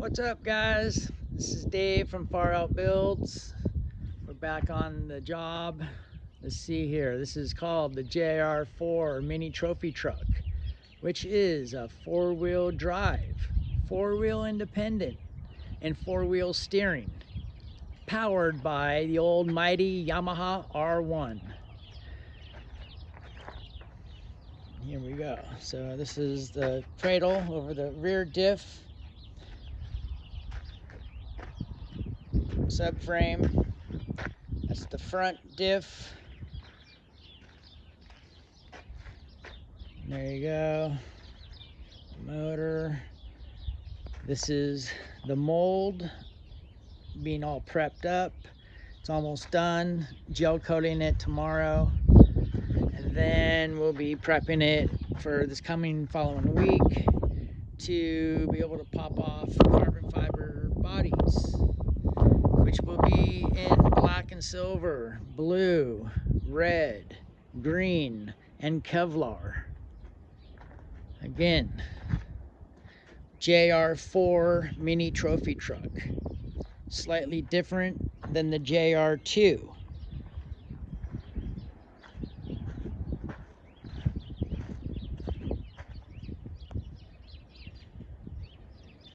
What's up, guys? This is Dave from Far Out Builds. We're back on the job. Let's see here. This is called the JR4 mini trophy truck, which is a four-wheel drive, four-wheel independent, and four-wheel steering, powered by the old mighty Yamaha R1. Here we go. So this is the cradle over the rear diff, subframe. That's the front diff. There you go. Motor. This is the mold being all prepped up. It's almost done. Gel coating it tomorrow. And then we'll be prepping it for this following week to be able to pop off carbon fiber bodies, which will be in black and silver, blue, red, green, and Kevlar. Again, JR4 mini trophy truck. Slightly different than the JR2.